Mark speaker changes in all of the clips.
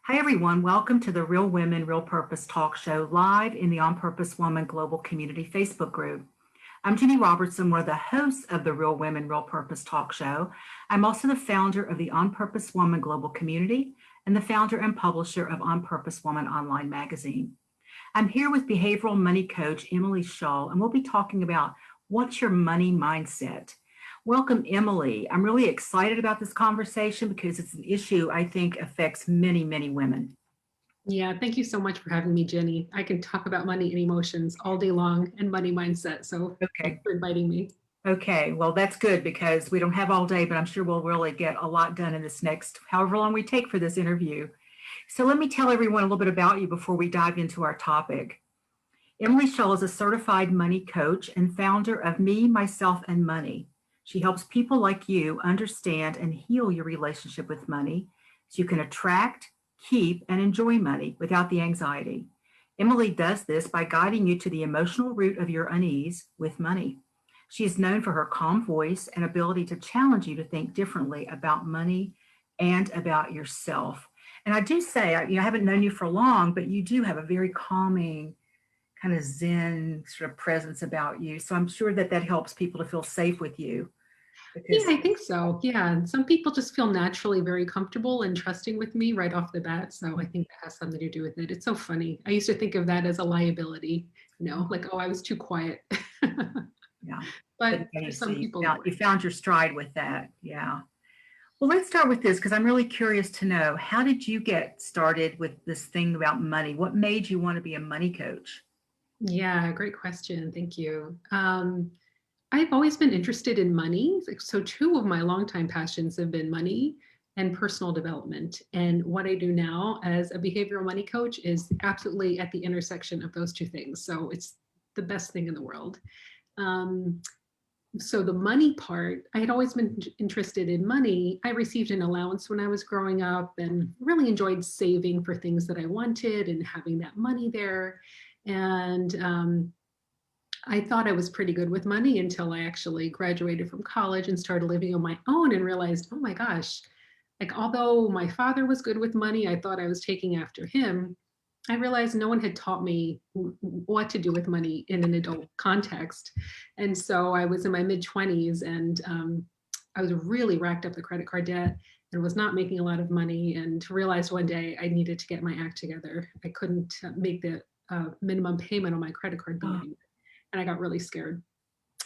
Speaker 1: Hi, everyone. Welcome to the Real Women, Real Purpose talk show live in the On Purpose Woman Global Community Facebook group. I'm Ginny Robertson, one of the hosts of the Real Women, Real Purpose talk show. I'm also the founder of the On Purpose Woman Global Community and the founder and publisher of On Purpose Woman Online Magazine. I'm here with behavioral money coach Emily Shull, and we'll be talking about what's your money mindset. Welcome, Emily. I'm really excited about this conversation because it's an issue I think affects many, many women.
Speaker 2: Yeah, thank you so much for having me, Jenny. I can talk about money and emotions all day long and money mindset. So thanks
Speaker 1: Okay.
Speaker 2: for inviting me.
Speaker 1: Okay. Well, that's good because we don't have all day, but I'm sure we'll really get a lot done in this next, however long we take for this interview. So let me tell everyone a little bit about you before we dive into our topic. Emily Shull is a certified money coach and founder of Me, Myself, and Money. She helps people like you understand and heal your relationship with money so you can attract, keep, and enjoy money without the anxiety. Emily does this by guiding you to the emotional root of your unease with money. She is known for her calm voice and ability to challenge you to think differently about money and about yourself. And I do say, I haven't known you for long, but you do have a very calming, kind of zen sort of presence about you. So I'm sure that helps people to feel safe with you
Speaker 2: Yeah,
Speaker 1: because
Speaker 2: I think so. Yeah. And some people just feel naturally very comfortable and trusting with me right off the bat. So I think that has something to do with it. It's so funny. I used to think of that as a liability, like, oh, I was too quiet.
Speaker 1: yeah. But
Speaker 2: But
Speaker 1: then
Speaker 2: for
Speaker 1: you
Speaker 2: some
Speaker 1: see,
Speaker 2: people, it
Speaker 1: you
Speaker 2: works.
Speaker 1: found your stride with that. Yeah. Well, let's start with this because I'm really curious to know, how did you get started with this thing about money? What made you want to be a money coach?
Speaker 2: Yeah, great question. Thank you. I've always been interested in money. So, two of my longtime passions have been money and personal development. And what I do now as a behavioral money coach is absolutely at the intersection of those two things. So, it's the best thing in the world. Um, so, the money part, I had always been interested in money. I received an allowance when I was growing up and really enjoyed saving for things that I wanted and having that money there. And I thought I was pretty good with money until I actually graduated from college and started living on my own and realized, oh my gosh, like although my father was good with money, I thought I was taking after him. I realized no one had taught me what to do with money in an adult context. And so I was in my mid 20s and I was really racked up the credit card debt and was not making a lot of money and realized one day I needed to get my act together. I couldn't make the minimum payment on my credit card bill
Speaker 1: Oh,
Speaker 2: anymore. And I got really scared.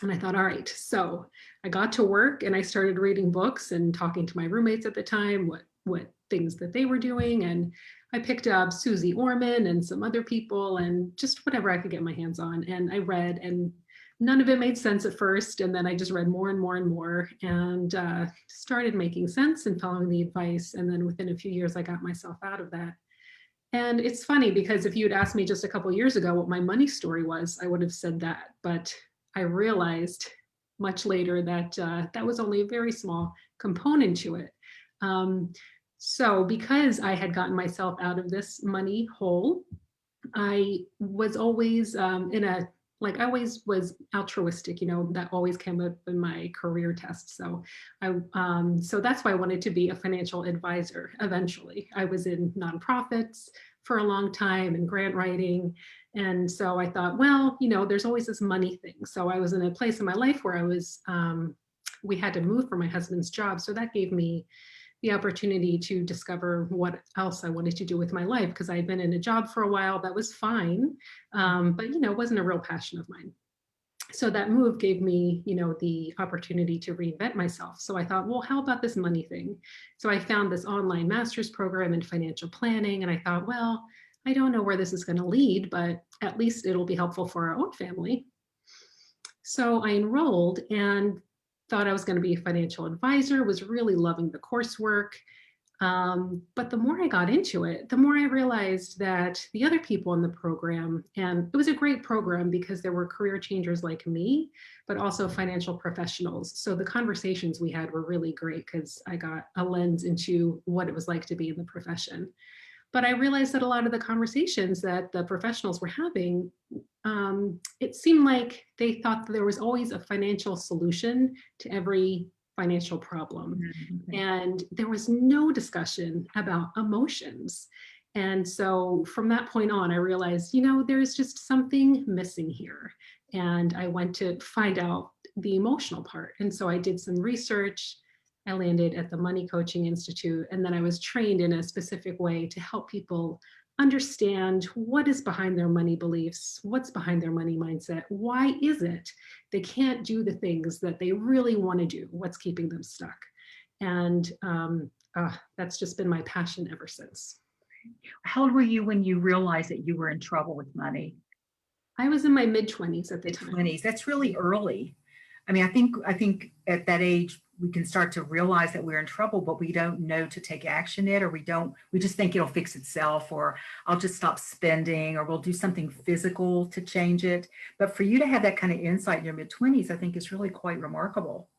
Speaker 2: And I thought, all right. So I got to work and I started reading books and talking to my roommates at the time, what things that they were doing. And I picked up Susie Orman and some other people and just whatever I could get my hands on. And I read, and none of it made sense at first. And then I just read more and more and more and started making sense and following the advice. And then within a few years, I got myself out of that. And it's funny because if you had asked me just a couple of years ago what my money story was, I would have said that. But I realized much later that that was only a very small component to it. Um, so because I had gotten myself out of this money hole, I was always in a I always was altruistic, that always came up in my career test. So so that's why I wanted to be a financial advisor eventually. I was in nonprofits for a long time and grant writing. And so I thought, well, there's always this money thing. So I was in a place in my life where we had to move for my husband's job. So that gave me the opportunity to discover what else I wanted to do with my life because I had been in a job for a while that was fine, but it wasn't a real passion of mine. So that move gave me, the opportunity to reinvent myself. So I thought, well, how about this money thing? So I found this online master's program in financial planning, and I thought, well, I don't know where this is going to lead, but at least it'll be helpful for our own family. So I enrolled and thought I was going to be a financial advisor, was really loving the coursework. But the more I got into it, the more I realized that the other people in the program, and it was a great program because there were career changers like me, but also financial professionals. So the conversations we had were really great because I got a lens into what it was like to be in the profession. But I realized that a lot of the conversations that the professionals were having, it seemed like they thought that there was always a financial solution to every financial problem.
Speaker 1: Okay.
Speaker 2: And there was no discussion about emotions. And so from that point on, I realized, there's just something missing here. And I went to find out the emotional part. And so I did some research. I landed at the Money Coaching Institute, and then I was trained in a specific way to help people understand what is behind their money beliefs, what's behind their money mindset, why is it they can't do the things that they really want to do, what's keeping them stuck. And that's just been my passion ever since.
Speaker 1: How old were you when you realized that you were in trouble with money?
Speaker 2: I was in my mid-20s at the time.
Speaker 1: Mid-20s. That's really early. I mean, I think at that age we can start to realize that we're in trouble, but we don't know to take action yet, or we just think it'll fix itself, or I'll just stop spending, or we'll do something physical to change it. But for you to have that kind of insight in your mid-20s, I think is really quite remarkable.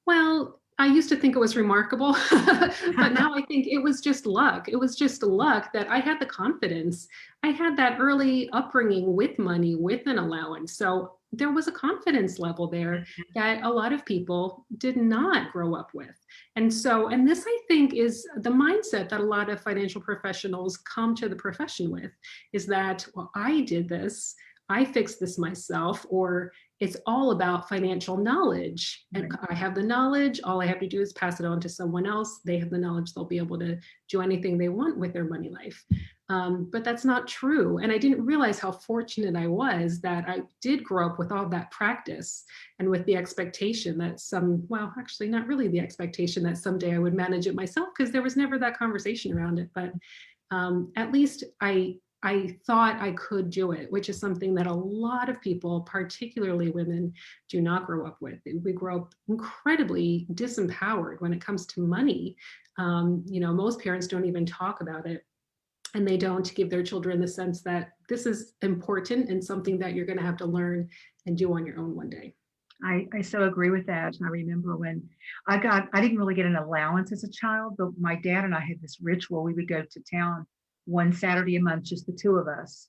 Speaker 2: Well, I used to think it was remarkable, but now I think it was just luck. It was just luck that I had the confidence. I had that early upbringing with money, with an allowance. So there was a confidence level there that a lot of people did not grow up with. And this I think is the mindset that a lot of financial professionals come to the profession with, is that, well, I did this, I fixed this myself, or it's all about financial knowledge. And
Speaker 1: Right.
Speaker 2: I have the knowledge, all I have to do is pass it on to someone else. They have the knowledge, they'll be able to do anything they want with their money life. But that's not true. And I didn't realize how fortunate I was that I did grow up with all that practice and with the expectation that actually not really the expectation that someday I would manage it myself, because there was never that conversation around it. But at least I thought I could do it, which is something that a lot of people, particularly women, do not grow up with. We grow up incredibly disempowered when it comes to money. Most parents don't even talk about it, and they don't give their children the sense that this is important and something that you're going to have to learn and do on your own one day.
Speaker 1: I so agree with that. And I remember when I didn't really get an allowance as a child, but my dad and I had this ritual. We would go to town one Saturday a month, just the two of us.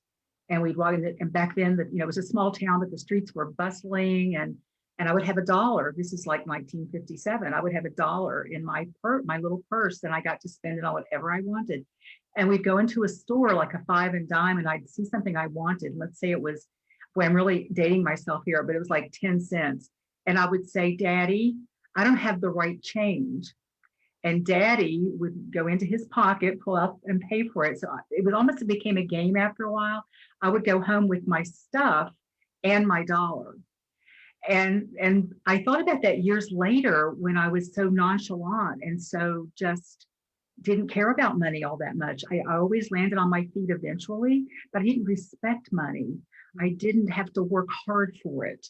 Speaker 1: And we'd walk in, and back then, it was a small town, but the streets were bustling, and I would have $1. This is like 1957. I would have $1 in my little purse, and I got to spend it on whatever I wanted. And we'd go into a store like a five and dime, and I'd see something I wanted. Let's say it was, boy, I'm really dating myself here, but it was like 10 cents. And I would say, Daddy, I don't have the right change. And Daddy would go into his pocket, pull out and pay for it. So it became a game after a while. I would go home with my stuff and my dollar. And I thought about that years later when I was so nonchalant and so just didn't care about money all that much. I always landed on my feet eventually, but I didn't respect money. I didn't have to work hard for it.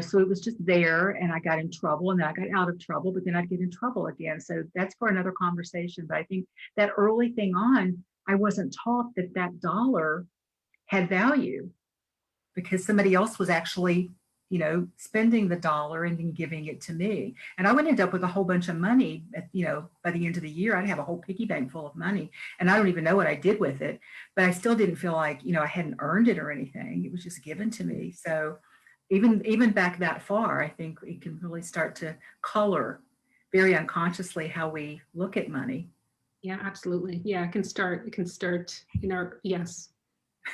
Speaker 1: So it was just there, and I got in trouble, and then I got out of trouble, but then I'd get in trouble again. So that's for another conversation. But I think that early thing on, I wasn't taught that dollar had value, because somebody else was actually, spending the dollar and then giving it to me. And I would end up with a whole bunch of money by the end of the year. I'd have a whole piggy bank full of money, and I don't even know what I did with it, but I still didn't feel like, I hadn't earned it or anything. It was just given to me. So even back that far, I think it can really start to color very unconsciously how we look at money.
Speaker 2: Yeah, absolutely. Yeah, it can start in our, yes,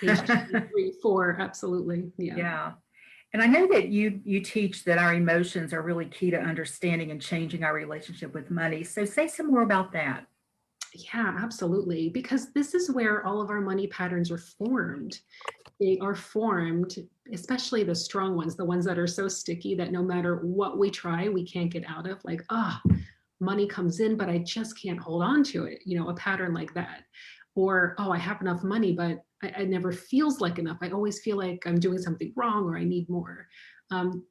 Speaker 2: age 3, 4, absolutely. Yeah.
Speaker 1: Yeah. And I know that you teach that our emotions are really key to understanding and changing our relationship with money. So say some more about that.
Speaker 2: Yeah, absolutely. Because this is where all of our money patterns are formed. They are formed, especially the strong ones, the ones that are so sticky that no matter what we try, we can't get out of. Like, money comes in, but I just can't hold on to it. A pattern like that. Or, I have enough money, but it never feels like enough. I always feel like I'm doing something wrong, or I need more.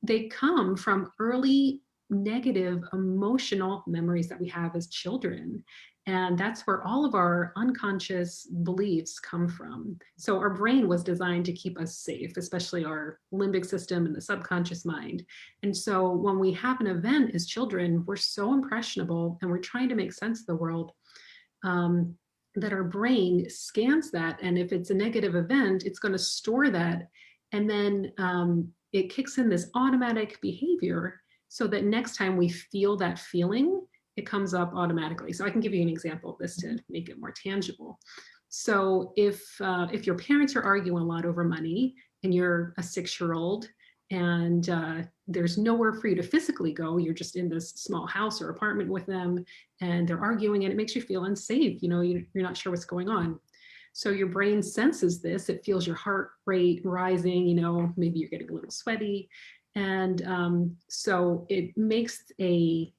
Speaker 2: They come from early negative emotional memories that we have as children. And that's where all of our unconscious beliefs come from. So our brain was designed to keep us safe, especially our limbic system and the subconscious mind. And so when we have an event as children, we're so impressionable and we're trying to make sense of the world, that our brain scans that. And if it's a negative event, it's going to store that. And then it kicks in this automatic behavior so that next time we feel that feeling, it comes up automatically. So I can give you an example of this to make it more tangible. So if your parents are arguing a lot over money and you're a 6-year-old and there's nowhere for you to physically go, you're just in this small house or apartment with them and they're arguing and it makes you feel unsafe. You're not sure what's going on. So your brain senses this, it feels your heart rate rising, maybe you're getting a little sweaty. And so it makes a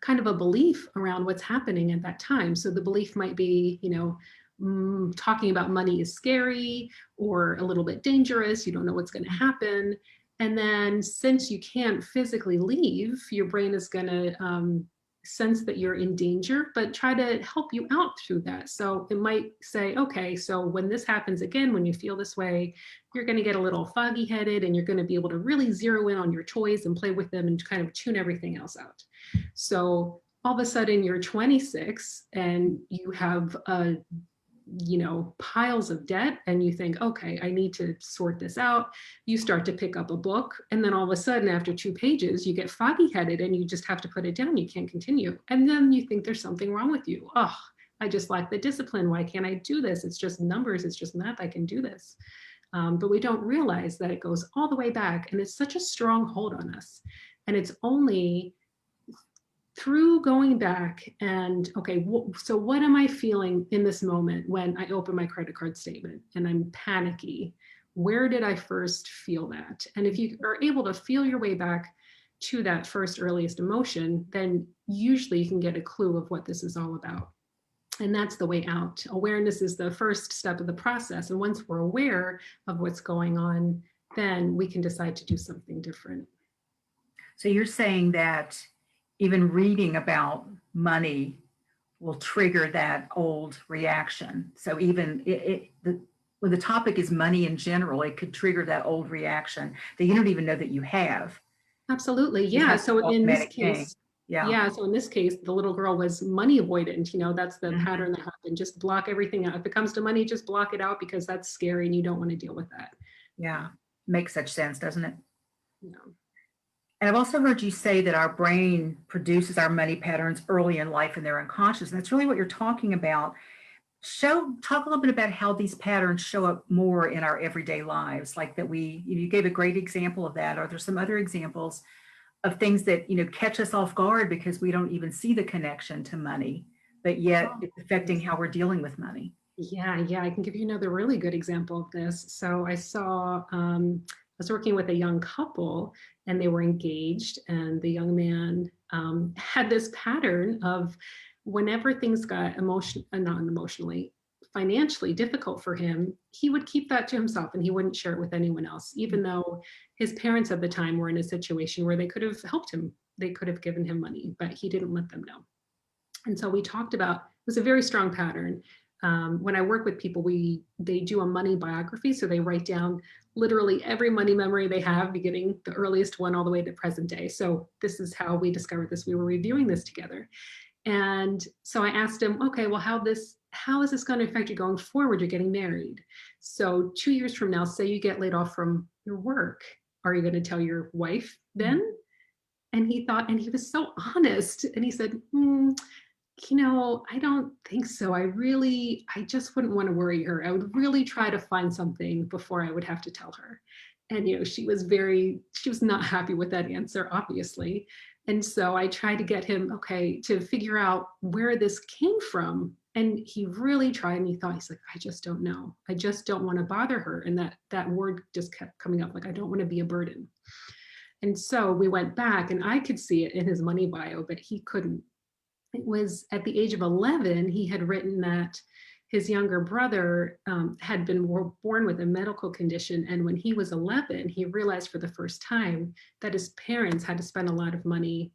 Speaker 2: kind of a belief around what's happening at that time. So the belief might be, talking about money is scary or a little bit dangerous. You don't know what's going to happen. And then since you can't physically leave, your brain is going to sense that you're in danger, but try to help you out through that. So it might say, okay, so when this happens again, when you feel this way, you're going to get a little foggy headed and you're going to be able to really zero in on your toys and play with them and kind of tune everything else out. So all of a sudden you're 26 and you have piles of debt and you think, okay, I need to sort this out. You start to pick up a book and then all of a sudden after 2 pages, you get foggy headed and you just have to put it down. You can't continue. And then you think there's something wrong with you. Oh, I just lack the discipline. Why can't I do this? It's just numbers. It's just math. I can do this. But we don't realize that it goes all the way back and it's such a strong hold on us. And it's only through going back and, okay, so what am I feeling in this moment when I open my credit card statement and I'm panicky? Where did I first feel that? And if you are able to feel your way back to that first earliest emotion, then usually you can get a clue of what this is all about. And that's the way out. Awareness is the first step of the process. And once we're aware of what's going on, then we can decide to do something different.
Speaker 1: So you're saying that even reading about money will trigger that old reaction. So even when the topic is money in general, it could trigger that old reaction that you don't even know that you have.
Speaker 2: Absolutely. Yeah. So in this case,
Speaker 1: yeah.
Speaker 2: So in this case, the little girl was money avoidant. That's the pattern that happened. Just block everything out. If it comes to money, just block it out because that's scary and you don't want to deal with that.
Speaker 1: Yeah. Makes such sense, doesn't it?
Speaker 2: Yeah.
Speaker 1: And I've also heard you say that our brain produces our money patterns early in life and they're unconscious. And that's really what you're talking about. Talk a little bit about how these patterns show up more in our everyday lives, like that you gave a great example of that. Are there some other examples of things that, catch us off guard because we don't even see the connection to money, but yet it's affecting how we're dealing with money?
Speaker 2: Yeah. I can give you another really good example of this. So I was working with a young couple and they were engaged and the young man had this pattern of whenever things got financially difficult for him, he would keep that to himself and he wouldn't share it with anyone else, even though his parents at the time were in a situation where they could have helped him. They could have given him money, but he didn't let them know. And so we talked about, it was a very strong pattern. When I work with people, they do a money biography. So they write down literally every money memory they have, beginning the earliest one all the way to present day. So this is how we discovered this. We were reviewing this together. And so I asked him, okay, well, how is this going to affect you going forward? You're getting married. So 2 years from now, say you get laid off from your work. Are you going to tell your wife then? And he thought, and he was so honest. And he said, I don't think so. I just wouldn't want to worry her. I would really try to find something before I would have to tell her. And, she was not happy with that answer, obviously. And so I tried to get him, to figure out where this came from. And he really tried and he's like, I just don't know. I just don't want to bother her. And that word just kept coming up, like, I don't want to be a burden. And so we went back and I could see it in his money bio, but he couldn't. It was at the age of 11, he had written that his younger brother had been born with a medical condition. And when he was 11, he realized for the first time that his parents had to spend a lot of money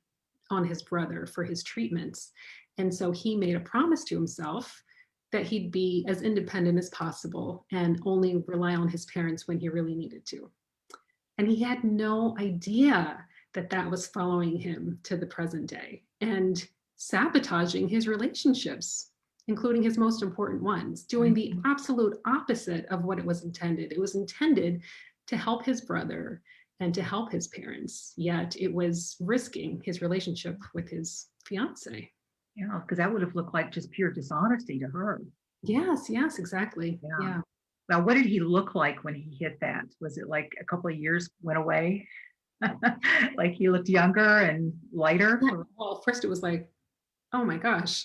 Speaker 2: on his brother for his treatments. And so he made a promise to himself that he'd be as independent as possible and only rely on his parents when he really needed to. And he had no idea that was following him to the present day and sabotaging his relationships, including his most important ones, doing the absolute opposite of what it was intended. It was intended to help his brother and to help his parents, yet it was risking his relationship with his fiance.
Speaker 1: Yeah, because that would have looked like just pure dishonesty to her.
Speaker 2: Yes, yes, exactly.
Speaker 1: Yeah.
Speaker 2: Yeah.
Speaker 1: Now, what did he look like when he hit that? Was it like a couple of years went away? Like he looked younger and lighter?
Speaker 2: Yeah. Well, first it was like, oh my gosh.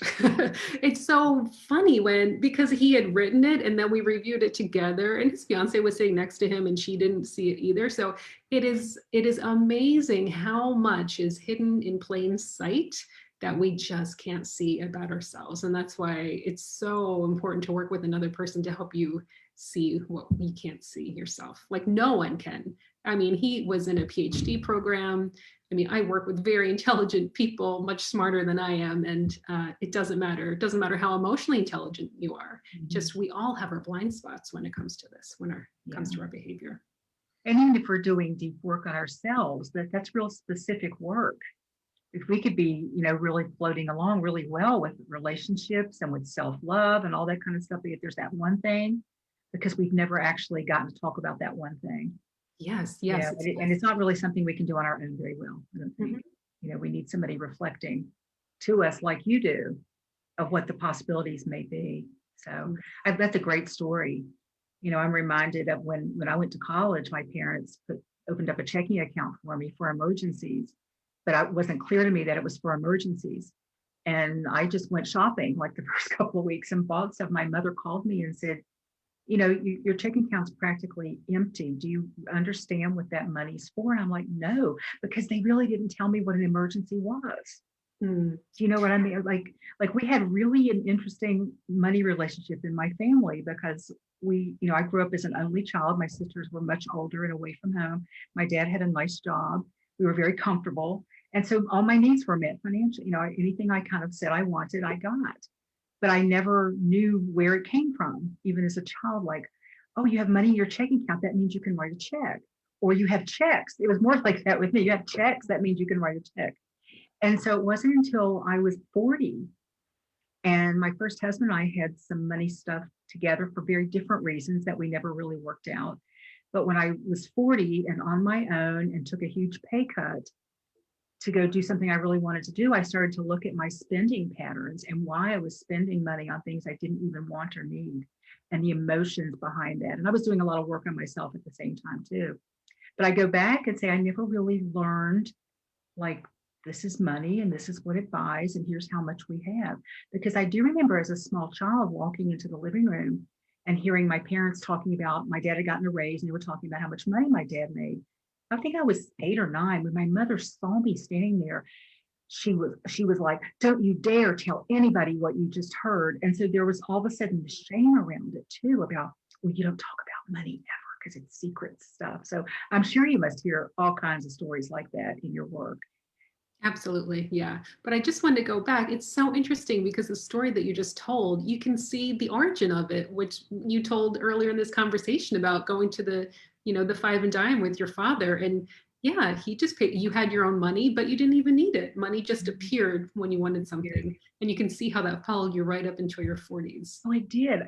Speaker 2: It's so funny because he had written it and then we reviewed it together and his fiance was sitting next to him and she didn't see it either. So it is amazing how much is hidden in plain sight that we just can't see about ourselves. And that's why it's so important to work with another person to help you see what you can't see yourself. Like no one can. I mean, he was in a PhD program. I mean, I work with very intelligent people, much smarter than I am, and it doesn't matter. It doesn't matter how emotionally intelligent you are. Just we all have our blind spots when it comes to this, when it comes to our behavior.
Speaker 1: And even if we're doing deep work on ourselves, that's real specific work. If we could be, really floating along really well with relationships and with self-love and all that kind of stuff, if there's that one thing, because we've never actually gotten to talk about that one thing.
Speaker 2: Yes,
Speaker 1: Yeah,
Speaker 2: yes.
Speaker 1: and it's not really something we can do on our own very well, I don't think. We need somebody reflecting to us like you do of what the possibilities may be. So that's a great story. I'm reminded of when I went to college, my parents opened up a checking account for me for emergencies, but it wasn't clear to me that it was for emergencies. And I just went shopping like the first couple of weeks and bought stuff. My mother called me and said, your checking account's practically empty. Do you understand what that money's for? And I'm like, no, because they really didn't tell me what an emergency was.
Speaker 2: Mm.
Speaker 1: Do you know what I mean? Like we had really an interesting money relationship in my family because I grew up as an only child. My sisters were much older and away from home. My dad had a nice job. We were very comfortable. And so all my needs were met financially. Anything I kind of said I wanted, I got. But I never knew where it came from, even as a child, like, oh, you have money in your checking account, that means you can write a check. Or you have checks. It was more like that with me. You have checks, that means you can write a check. And so it wasn't until I was 40 and my first husband and I had some money stuff together for very different reasons that we never really worked out. But when I was 40 and on my own and took a huge pay cut to go do something I really wanted to do, I started to look at my spending patterns and why I was spending money on things I didn't even want or need and the emotions behind that. And I was doing a lot of work on myself at the same time too. But I go back and say, I never really learned like, this is money and this is what it buys and here's how much we have. Because I do remember as a small child walking into the living room and hearing my parents talking about my dad had gotten a raise and they were talking about how much money my dad made. I think I was 8 or 9 when my mother saw me standing there. She was like, don't you dare tell anybody what you just heard. And so there was all of a sudden the shame around it too about, well, you don't talk about money ever because it's secret stuff. So I'm sure you must hear all kinds of stories like that in your work.
Speaker 2: Absolutely. Yeah. But I just wanted to go back. It's so interesting because the story that you just told, you can see the origin of it, which you told earlier in this conversation about going to the five and dime with your father. And yeah, he just paid, you had your own money, but you didn't even need it. Money just appeared when you wanted something. And you can see how that followed you right up into your 40s.
Speaker 1: Oh, it did.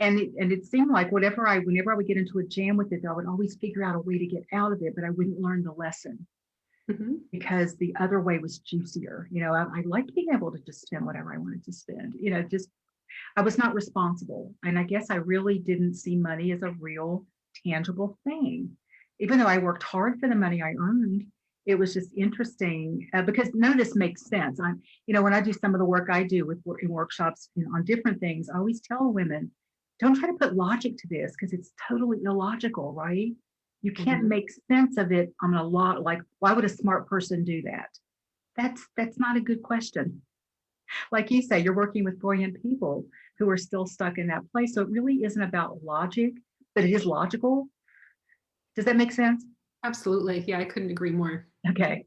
Speaker 1: And it seemed like whenever I would get into a jam with it, I would always figure out a way to get out of it, but I wouldn't learn the lesson. Because the other way was juicier. I liked being able to just spend whatever I wanted to spend. Just I was not responsible. And I guess I really didn't see money as a real tangible thing. Even though I worked hard for the money I earned, it was just interesting because none of this makes sense. When I do some of the work I do in workshops on different things, I always tell women, don't try to put logic to this because it's totally illogical, right? You can't make sense of it on a lot. Like, why would a smart person do that? That's not a good question. Like you say, you're working with brilliant people who are still stuck in that place. So it really isn't about logic, but it is logical. Does that make sense?
Speaker 2: Absolutely. Yeah, I couldn't agree more.
Speaker 1: Okay.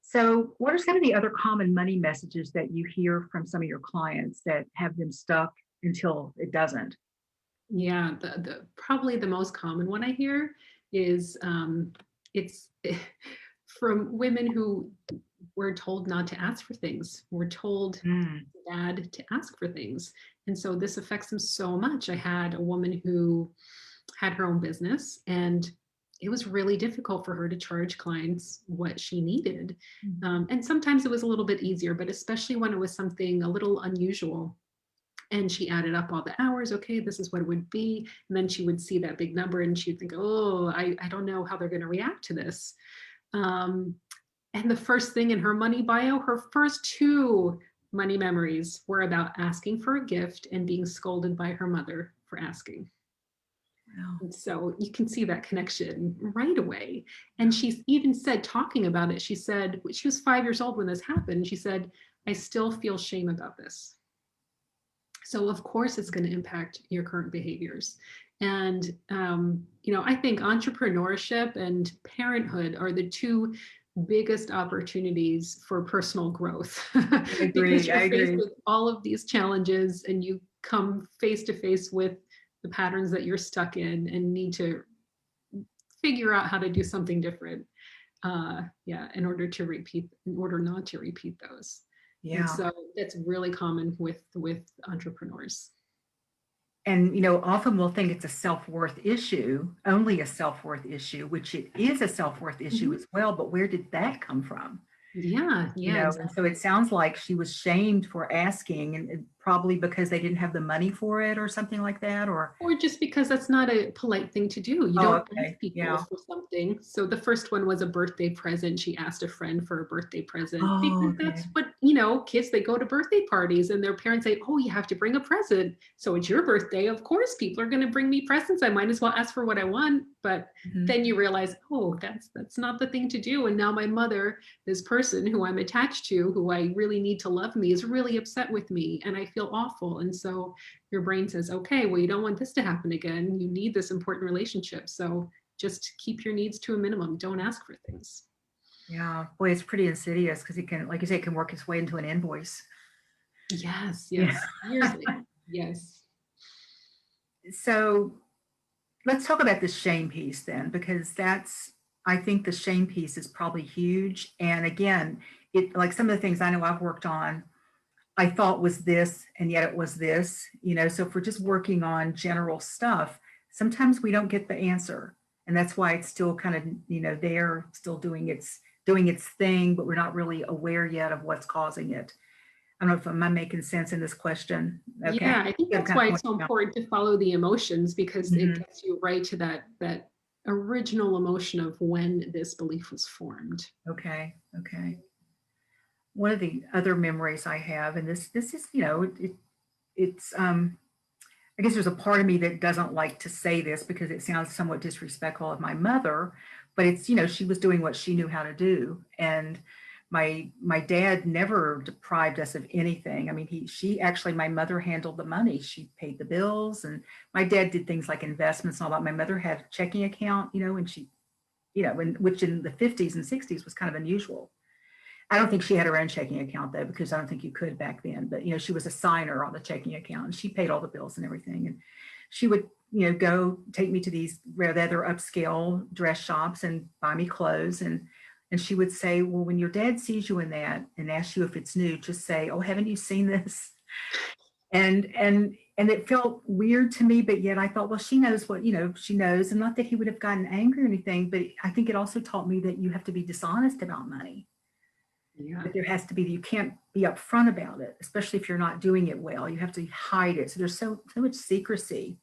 Speaker 1: So what are some of the other common money messages that you hear from some of your clients that have them stuck until it doesn't?
Speaker 2: Yeah, the probably the most common one I hear is it's from women who were told not to ask for things. We're told bad to ask for things. And so this affects them so much. I had a woman who had her own business and it was really difficult for her to charge clients what she needed.
Speaker 1: Mhm.
Speaker 2: And sometimes it was a little bit easier, but especially when it was something a little unusual. And she added up all the hours. Okay, this is what it would be. And then she would see that big number and she'd think, oh, I don't know how they're going to react to this. Um, and the first thing in her money bio, her first two money memories were about asking for a gift and being scolded by her mother for asking.
Speaker 1: Wow.
Speaker 2: And so you can see that connection right away. And she's even said, talking about it, she said, she was 5 years old when this happened. She said, I still feel shame about this. So of course it's going to impact your current behaviors. And, I think entrepreneurship and parenthood are the two biggest opportunities for personal growth
Speaker 1: I
Speaker 2: because
Speaker 1: agree. I
Speaker 2: you're faced
Speaker 1: agree.
Speaker 2: with all of these challenges and you come face to face with the patterns that you're stuck in and need to figure out how to do something different. In order not to repeat those. And
Speaker 1: Yeah.
Speaker 2: so that's really common with entrepreneurs.
Speaker 1: And, often we'll think it's a self-worth issue, only a self-worth issue, which it is a self-worth issue
Speaker 2: Mhm.
Speaker 1: as well. But where did that come from?
Speaker 2: Yeah, yeah,
Speaker 1: And so it
Speaker 2: exactly.
Speaker 1: sounds like she was shamed for asking, and probably because they didn't have the money for it or something like that, or,
Speaker 2: Or just because that's not a polite thing to do. You
Speaker 1: oh,
Speaker 2: don't ask
Speaker 1: okay.
Speaker 2: people
Speaker 1: Yeah.
Speaker 2: for something. So the first one was a birthday present. She asked a friend for a birthday present
Speaker 1: Oh,
Speaker 2: because
Speaker 1: okay.
Speaker 2: that's what, kids, they go to birthday parties and their parents say, oh, you have to bring a present. So it's your birthday. Of course, people are going to bring me presents. I might as well ask for what I want. But
Speaker 1: Mhm.
Speaker 2: then you realize, oh, that's not the thing to do. And now my mother, this person who I'm attached to, who I really need to love me, is really upset with me and I feel awful. And so your brain says, okay, well, you don't want this to happen again. You need this important relationship. So just keep your needs to a minimum. Don't ask for things.
Speaker 1: Yeah. Boy, it's pretty insidious because it can, like you say, it can work its way into an invoice.
Speaker 2: Yes,
Speaker 1: Yeah.
Speaker 2: yes. Years later. Yes.
Speaker 1: So let's talk about the shame piece then, because I think the shame piece is probably huge. And again, like some of the things I know I've worked on, I thought was this, and yet it was this, So if we're just working on general stuff, sometimes we don't get the answer. And that's why it's still kind of, there, still doing its thing, but we're not really aware yet of what's causing it. I don't know if am I making sense in this question. Okay.
Speaker 2: Yeah, I think
Speaker 1: I'm
Speaker 2: that's
Speaker 1: kind of
Speaker 2: why it's
Speaker 1: pointing
Speaker 2: so
Speaker 1: out.
Speaker 2: important to follow the emotions because it
Speaker 1: Mhm.
Speaker 2: gets you right to that original emotion of when this belief was formed.
Speaker 1: Okay. Okay. One of the other memories I have, and this is, it's I guess there's a part of me that doesn't like to say this because it sounds somewhat disrespectful of my mother, but it's, she was doing what she knew how to do. And my dad never deprived us of anything. I mean, she actually, my mother handled the money. She paid the bills, and my dad did things like investments and all that. My mother had a checking account, and she, which in the 50s and 60s was kind of unusual. I don't think she had her own checking account though, because I don't think you could back then. But she was a signer on the checking account, and she paid all the bills and everything. And she would, go take me to these rather upscale dress shops and buy me clothes. And she would say, well, when your dad sees you in that and asks you if it's new, just say, oh, haven't you seen this? And it felt weird to me, but yet I thought, well, she knows what, she knows. And not that he would have gotten angry or anything, but I think it also taught me that you have to be dishonest about money,
Speaker 2: Yeah.
Speaker 1: that there has to be, you can't be upfront about it, especially if you're not doing it well. You have to hide it. So there's so much secrecy.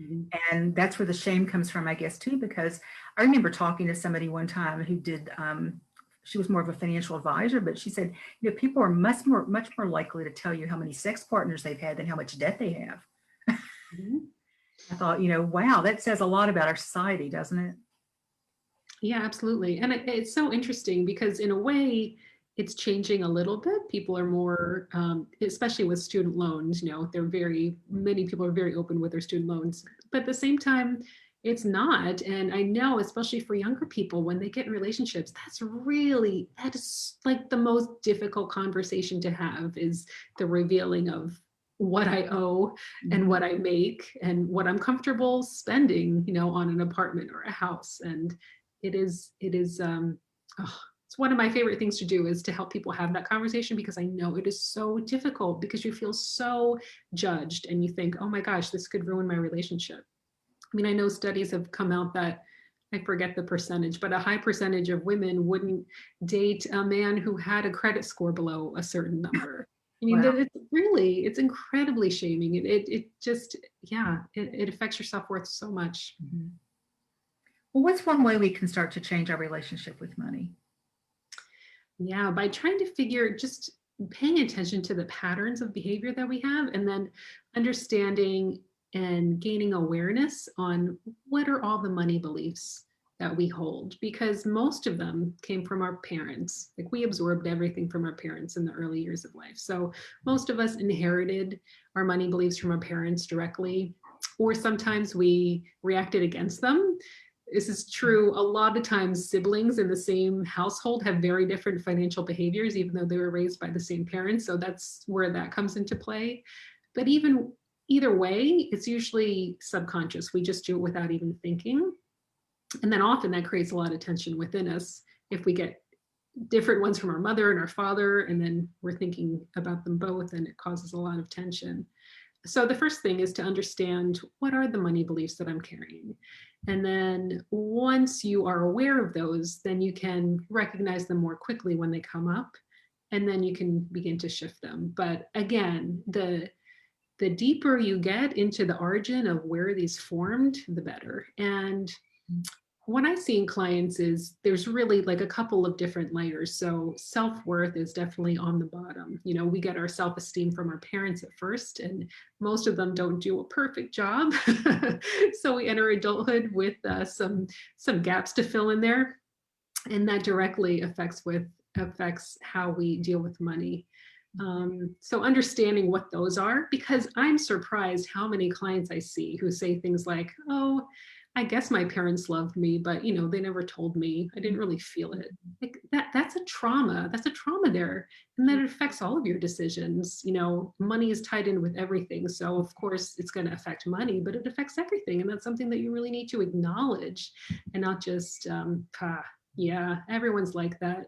Speaker 2: Mhm.
Speaker 1: And that's where the shame comes from, I guess, too, because I remember talking to somebody one time who did, she was more of a financial advisor, but she said, people are much more likely to tell you how many sex partners they've had than how much debt they have.
Speaker 2: Mhm.
Speaker 1: I thought, wow, that says a lot about our society, doesn't it?
Speaker 2: Yeah, absolutely. And it's so interesting because, in a way, it's changing a little bit. People are more, especially with student loans, many people are very open with their student loans. But at the same time, it's not. And I know, especially for younger people, when they get in relationships, that is like the most difficult conversation to have is the revealing of what I owe and
Speaker 1: Mhm.
Speaker 2: what I make and what I'm comfortable spending, on an apartment or a house. And oh, it's one of my favorite things to do is to help people have that conversation because I know it is so difficult because you feel so judged and you think, oh my gosh, this could ruin my relationship. I mean, I know studies have come out that I forget the percentage, but a high percentage of women wouldn't date a man who had a credit score below a certain number. I mean,
Speaker 1: Wow.
Speaker 2: that it's incredibly shaming. It just, yeah, it affects your self-worth so much.
Speaker 1: Mhm. Well, what's one way we can start to change our relationship with money?
Speaker 2: Yeah, by trying to figure, just paying attention to the patterns of behavior that we have, and then understanding and gaining awareness on what are all the money beliefs that we hold, because most of them came from our parents. Like, we absorbed everything from our parents in the early years of life. So most of us inherited our money beliefs from our parents directly, or sometimes we reacted against them. This is true. A lot of times siblings in the same household have very different financial behaviors, even though they were raised by the same parents. So that's where that comes into play. But even either way, it's usually subconscious. We just do it without even thinking. And then often that creates a lot of tension within us if we get different ones from our mother and our father, and then we're thinking about them both, and it causes a lot of tension. So the first thing is to understand, what are the money beliefs that I'm carrying? And then once you are aware of those, then you can recognize them more quickly when they come up, and then you can begin to shift them. But again, the deeper you get into the origin of where these formed, the better. And what I see in clients is there's really like a couple of different layers. So self-worth is definitely on the bottom. You know, we get our self-esteem from our parents at first, and most of them don't do a perfect job. So we enter adulthood with some gaps to fill in there, and that directly affects how we deal with money. So understanding what those are, because I'm surprised how many clients I see who say things like, "Oh, I guess my parents loved me, but they never told me. I didn't really feel it." Like that's a trauma. That's a trauma there. And that affects all of your decisions. Money is tied in with everything. So of course it's going to affect money, but it affects everything. And that's something that you really need to acknowledge, and not just, yeah, everyone's like that.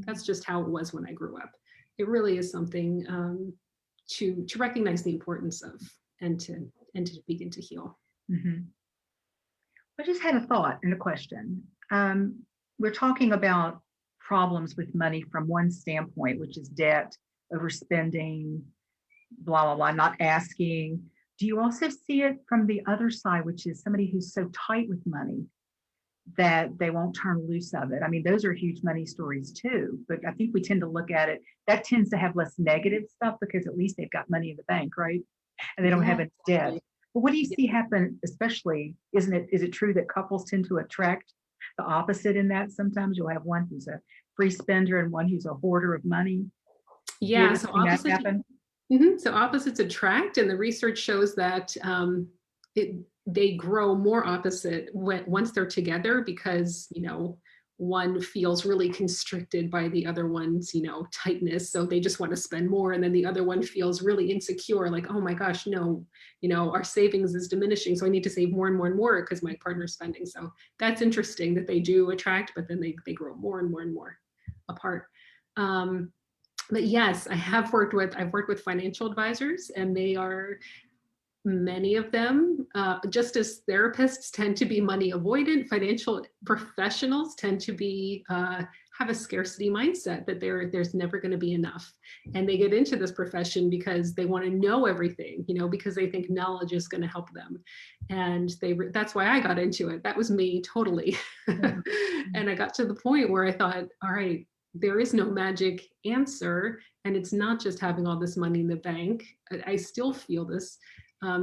Speaker 2: That's just how it was when I grew up. It really is something to recognize the importance of, and to begin to heal.
Speaker 1: Mhm. I just had a thought and a question. We're talking about problems with money from one standpoint, which is debt, overspending, blah, blah, blah, not asking. Do you also see it from the other side, which is somebody who's so tight with money that they won't turn loose of it? I mean, those are huge money stories too, but I think we tend to look at it, that tends to have less negative stuff because at least they've got money in the bank, right? And they don't have
Speaker 2: Yeah,
Speaker 1: any debt.
Speaker 2: totally.
Speaker 1: But what do you
Speaker 2: Yeah.
Speaker 1: see happen, especially, is it true that couples tend to attract the opposite in that? Sometimes you'll have one who's a free spender and one who's a hoarder of money. You
Speaker 2: Yeah,
Speaker 1: ever
Speaker 2: so
Speaker 1: seen that
Speaker 2: opposites.
Speaker 1: happen?
Speaker 2: So opposites attract, and the research shows that they grow more opposite once they're together, because one feels really constricted by the other one's tightness, so they just want to spend more, and then the other one feels really insecure, like, oh my gosh, no, our savings is diminishing, so I need to save more and more and more because my partner's spending. So that's interesting that they do attract, but then they grow more and more and more apart. Um, but yes, I've worked with financial advisors, and they are, many of them, just as therapists tend to be money avoidant, financial professionals tend to be, have a scarcity mindset, that there's never going to be enough. And they get into this profession because they want to know everything, because they think knowledge is going to help them. And that's why I got into it. That was me totally.
Speaker 1: Yeah.
Speaker 2: And I got to the point where I thought, all right, there is no magic answer. And it's not just having all this money in the bank. I still feel this.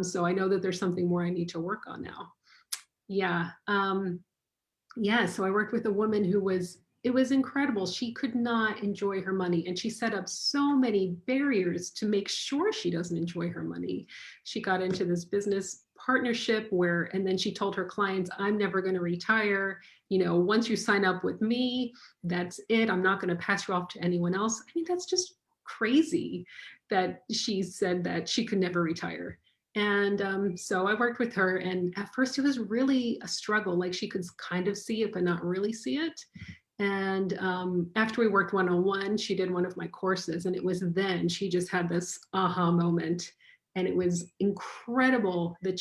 Speaker 2: So I know that there's something more I need to work on now. Yeah. Yeah. So I worked with a woman it was incredible. She could not enjoy her money, and she set up so many barriers to make sure she doesn't enjoy her money. She got into this business partnership and then she told her clients, I'm never going to retire. Once you sign up with me, that's it. I'm not going to pass you off to anyone else. I mean, that's just crazy that she said that she could never retire. And so I worked with her, and at first it was really a struggle. Like, she could kind of see it, but not really see it. And after we worked one-on-one, she did one of my courses, and it was then she just had this aha moment. And it was incredible, the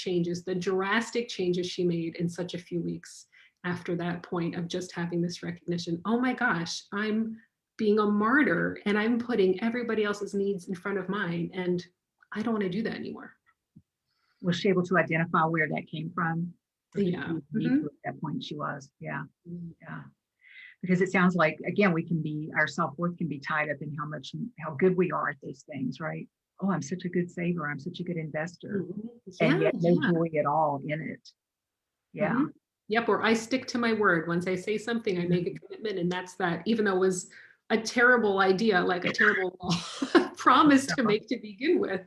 Speaker 2: drastic changes she made in such a few weeks. after that point of just having this recognition. Oh my gosh, I'm being a martyr and I'm putting everybody else's needs in front of mine. And I don't want to do that anymore.
Speaker 1: Was she able to identify where that came from? Or did
Speaker 2: Yeah.
Speaker 1: she need
Speaker 2: Mm-hmm.
Speaker 1: to at that point? She was. Yeah. Yeah. Because it sounds like, again, our self-worth can be tied up in how good we are at those things, right? Oh, I'm such a good saver. I'm such a good investor. And
Speaker 2: Yeah.
Speaker 1: yet no
Speaker 2: Yeah.
Speaker 1: joy at all in it. Yeah.
Speaker 2: Mm-hmm. Yep. Or I stick to my word. Once I say something, I make a
Speaker 1: Mhm.
Speaker 2: commitment. And that's that, even though it was a terrible idea, like a terrible promise to make to begin with.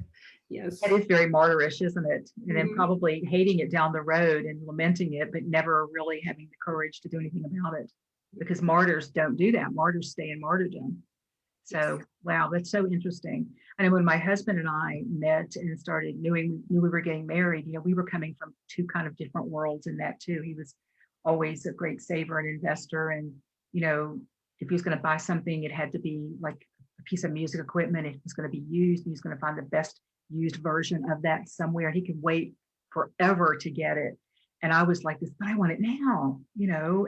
Speaker 2: Yes.
Speaker 1: That is very martyrish, isn't it? And then
Speaker 2: Mhm.
Speaker 1: probably hating it down the road and lamenting it, but never really having the courage to do anything about it. Because martyrs don't do that. Martyrs stay in martyrdom.
Speaker 2: Yes.
Speaker 1: So, wow, that's so interesting. I know when my husband and I met and knew we were getting married, we were coming from two kind of different worlds in that too. He was always a great saver and investor. And, if he was going to buy something, it had to be like a piece of music equipment. If it was going to be used, he was going to find the best used version of that somewhere. He could wait forever to get it. And I was like this, but I want it now,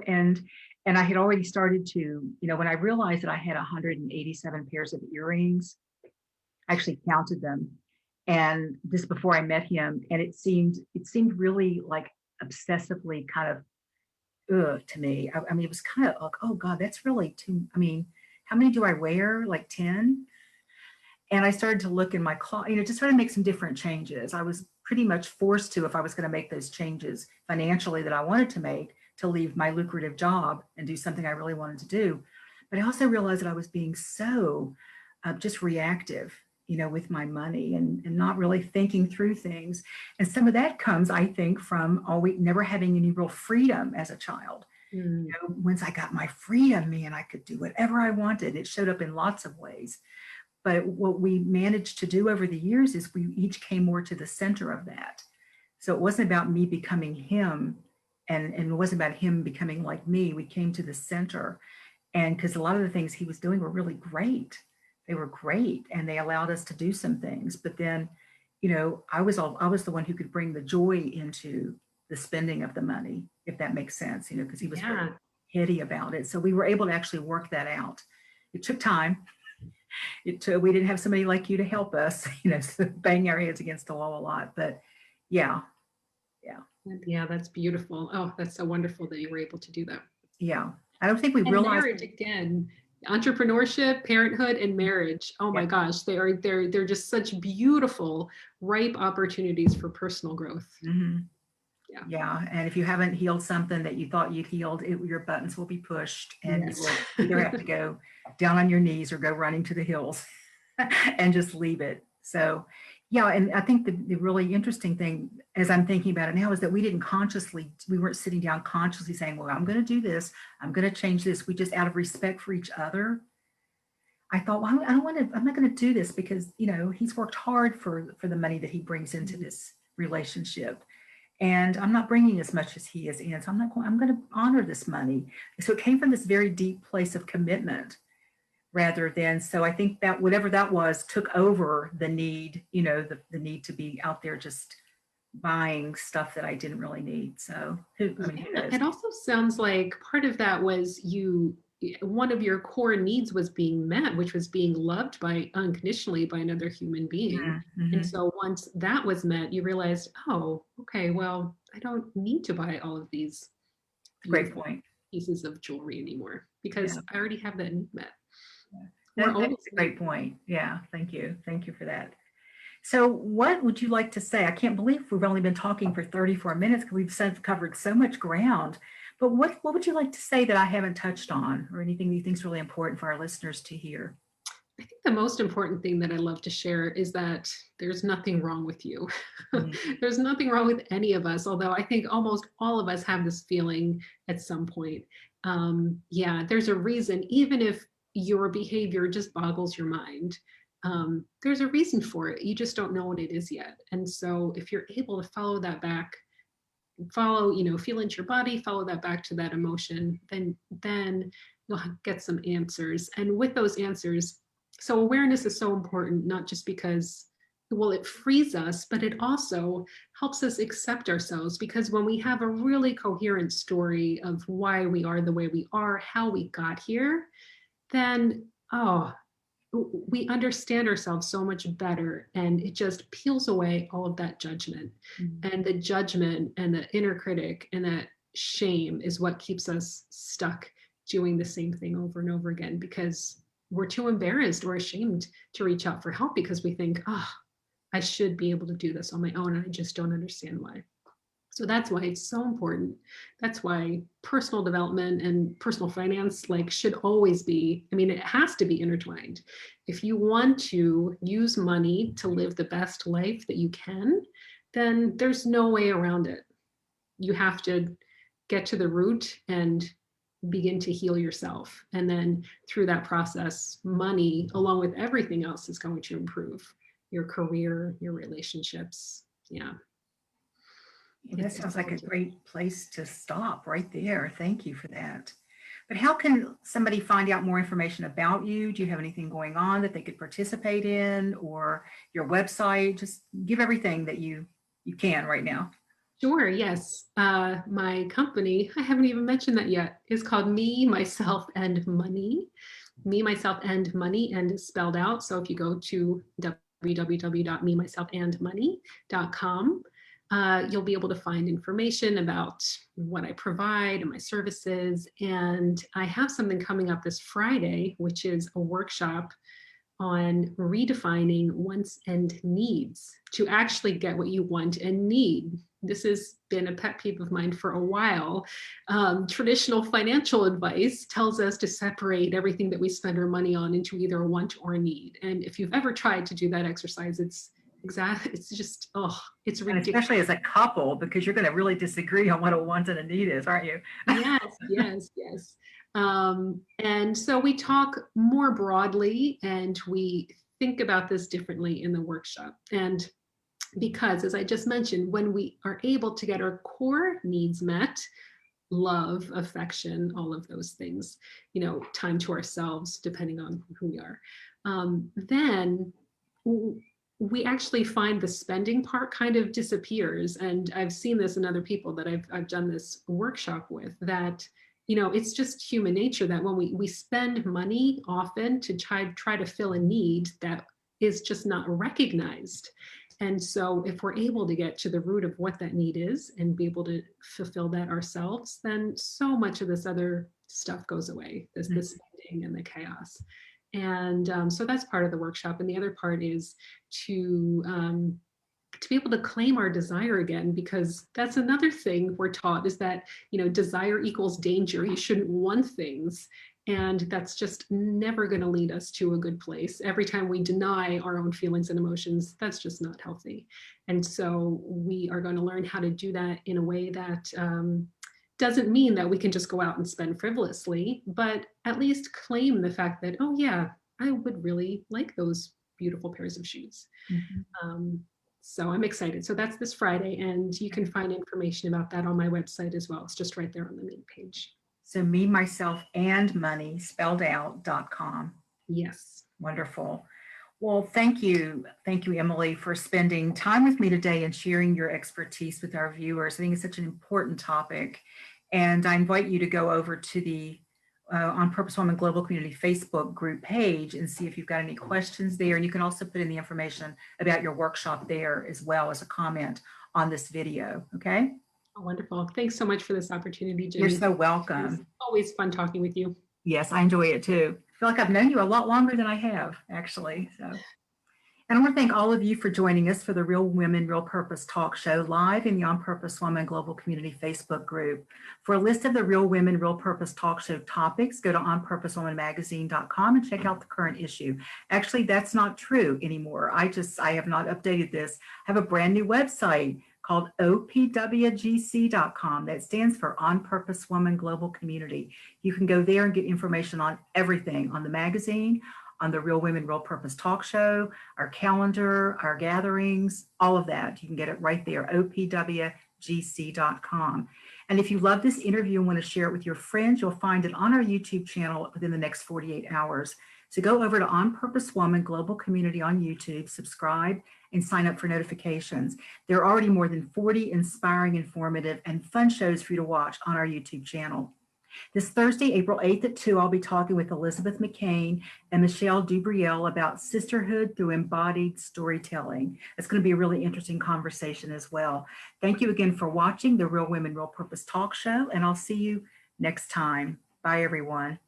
Speaker 1: and I had already started to, when I realized that I had 187 pairs of earrings, I actually counted them. And this before I met him, and it seemed really like obsessively kind of to me. I mean, it was kind of like, oh God, that's really too. I mean, how many do I wear? Like 10? And I started to look in my closet, just try to make some different changes. I was pretty much forced to, if I was going to make those changes financially that I wanted to make, to leave my lucrative job and do something I really wanted to do. But I also realized that I was being so just reactive, with my money and not really thinking through things. And some of that comes, I think, from always never having any real freedom as a child.
Speaker 2: Mm.
Speaker 1: Once I got my freedom, man, I could do whatever I wanted. It showed up in lots of ways. But what we managed to do over the years is we each came more to the center of that. So it wasn't about me becoming him, and it wasn't about him becoming like me. We came to the center. And because a lot of the things he was doing were really great. They were great and they allowed us to do some things. But then, I was the one who could bring the joy into the spending of the money, if that makes sense, because he was very
Speaker 2: Yeah.
Speaker 1: heady about it. So we were able to actually work that out. It took time. We didn't have somebody like you to help us, so bang our heads against the wall a lot. But yeah, yeah,
Speaker 2: Yeah, that's beautiful. Oh, that's so wonderful that you were able to do that.
Speaker 1: yeah. I don't think we
Speaker 2: And
Speaker 1: realized.
Speaker 2: marriage again, entrepreneurship, parenthood, and marriage. Oh
Speaker 1: Yeah,
Speaker 2: my gosh, they're just such beautiful, ripe opportunities for personal growth.
Speaker 1: hmm,
Speaker 2: Yeah.
Speaker 1: yeah. And if you haven't healed something that you thought you'd healed, your buttons will be pushed, and you
Speaker 2: Yes.
Speaker 1: will either have to go down on your knees or go running to the hills and just leave it. So, yeah. And I think the really interesting thing, as I'm thinking about it now, is that we weren't sitting down consciously saying, well, I'm going to do this, I'm going to change this. We just, out of respect for each other, I thought, well, I don't want to, I'm not going to do this because, he's worked hard for the money that he brings into this relationship. And I'm not bringing as much as he is in. So I'm going to honor this money. So it came from this very deep place of commitment rather than, so I think that whatever that was took over the need, the need to be out there just buying stuff that I didn't really need. So who
Speaker 2: Yeah,
Speaker 1: knows?
Speaker 2: it also sounds like part of that was one of your core needs was being met, which was being loved by unconditionally by another human being. And
Speaker 1: Mm-hmm.
Speaker 2: so once that was met, you realized, oh, okay, well, I don't need to buy all of these
Speaker 1: Great
Speaker 2: beautiful
Speaker 1: point.
Speaker 2: pieces of jewelry anymore because
Speaker 1: Yeah.
Speaker 2: I already have that need met.
Speaker 1: Yeah.
Speaker 2: We're
Speaker 1: That
Speaker 2: all
Speaker 1: is a great point. Yeah. Thank you. Thank you for that. So, what would you like to say? I can't believe we've only been talking for 34 minutes because covered so much ground. But what would you like to say that I haven't touched on, or anything that you think is really important for our listeners to hear?
Speaker 2: I think the most important thing that I love to share is that there's nothing wrong with you.
Speaker 1: Mhm.
Speaker 2: There's nothing wrong with any of us, although I think almost all of us have this feeling at some point. Yeah, there's a reason, even if your behavior just boggles your mind, there's a reason for it. You just don't know what it is yet. And so if you're able to follow that back, feel into your body, follow that back to that emotion, then you'll get some answers. And with those answers, so awareness is so important, not just because well, it frees us, but it also helps us accept ourselves, because when we have a really coherent story of why we are the way we are, how we got here, then, oh, we understand ourselves so much better, and it just peels away all of that judgment. And the judgment and the inner critic and that shame is what keeps us stuck doing the same thing over and over again, because we're too embarrassed or ashamed to reach out for help, because we think, oh, I should be able to do this on my own, and I just don't understand why. So that's why it's so important. That's why personal development and personal finance should always be, I mean, it has to be intertwined. If you want to use money to live the best life that you can, then there's no way around it. You have to get to the root and begin to heal yourself. And then through that process, money, along with everything else, is going to improve your career, your relationships. Yeah.
Speaker 1: Well, that sounds like a great place to stop right there. Thank you for that. But how can somebody find out more information about you? Do you have anything going on that they could participate in, or your website? Just give everything that you can right now.
Speaker 2: Sure, yes. My company, I haven't even mentioned that yet, is called Me, Myself, and Money. Me, Myself, and Money, and is spelled out. So if you go to www.memyselfandmoney.com, you'll be able to find information about what I provide and my services. And I have something coming up this Friday, which is a workshop on redefining wants and needs to actually get what you want and need. This has been a pet peeve of mine for a while. Traditional financial advice tells us to separate everything that we spend our money on into either a want or a need. And if you've ever tried to do that exercise, it's just, oh, it's ridiculous.
Speaker 1: And especially as a couple, because you're going to really disagree on what a want and a need is, aren't you?
Speaker 2: Yes. And so we talk more broadly, and we think about this differently in the workshop. And because, as I just mentioned, when we are able to get our core needs met, love, affection, all of those things, time to ourselves, depending on who we are, then we actually find the spending part kind of disappears. And I've seen this in other people that I've done this workshop with, that it's just human nature that when we spend money often to try to fill a need that is just not recognized. And so if we're able to get to the root of what that need is and be able to fulfill that ourselves, then so much of this other stuff goes away, the spending and the chaos. And so that's part of the workshop. And the other part is to be able to claim our desire again, because that's another thing we're taught, is that, desire equals danger. You shouldn't want things. And that's just never going to lead us to a good place. Every time we deny our own feelings and emotions, that's just not healthy. And so we are going to learn how to do that in a way that doesn't mean that we can just go out and spend frivolously, but at least claim the fact that, oh yeah, I would really like those beautiful pairs of shoes. So I'm excited. So that's this Friday, and you can find information about that on my website as well. It's just right there on the main page.
Speaker 1: So Me, Myself, and Money spelled out.com.
Speaker 2: Yes.
Speaker 1: Wonderful. Well, thank you. Thank you, Emily, for spending time with me today and sharing your expertise with our viewers. I think it's such an important topic. And I invite you to go over to the On Purpose Woman Global Community Facebook group page and see if you've got any questions there. And you can also put in the information about your workshop there as well as a comment on this video. Okay?
Speaker 2: Oh, wonderful. Thanks so much for this opportunity, Ginny.
Speaker 1: You're so welcome.
Speaker 2: It's always fun talking with you.
Speaker 1: Yes, I enjoy it too. I feel like I've known you a lot longer than I have, actually. So, and I want to thank all of you for joining us for the Real Women, Real Purpose talk show live in the On Purpose Woman Global Community Facebook group. For a list of the Real Women, Real Purpose talk show topics, go to onpurposewomanmagazine.com and check out the current issue. Actually, that's not true anymore. I have not updated this. I have a brand new website called opwgc.com. That stands for On Purpose Woman Global Community. You can go there and get information on everything, on the magazine, on the Real Women, Real Purpose talk show, our calendar, our gatherings, all of that. You can get it right there, opwgc.com. And if you love this interview and want to share it with your friends, you'll find it on our YouTube channel within the next 48 hours. So go over to On Purpose Woman Global Community on YouTube, subscribe, and sign up for notifications. There are already more than 40 inspiring, informative, and fun shows for you to watch on our YouTube channel. This Thursday, April 8th at 2, I'll be talking with Elizabeth McCain and Michelle Dubriel about sisterhood through embodied storytelling. It's going to be a really interesting conversation as well. Thank you again for watching the Real Women, Real Purpose talk show, and I'll see you next time. Bye, everyone.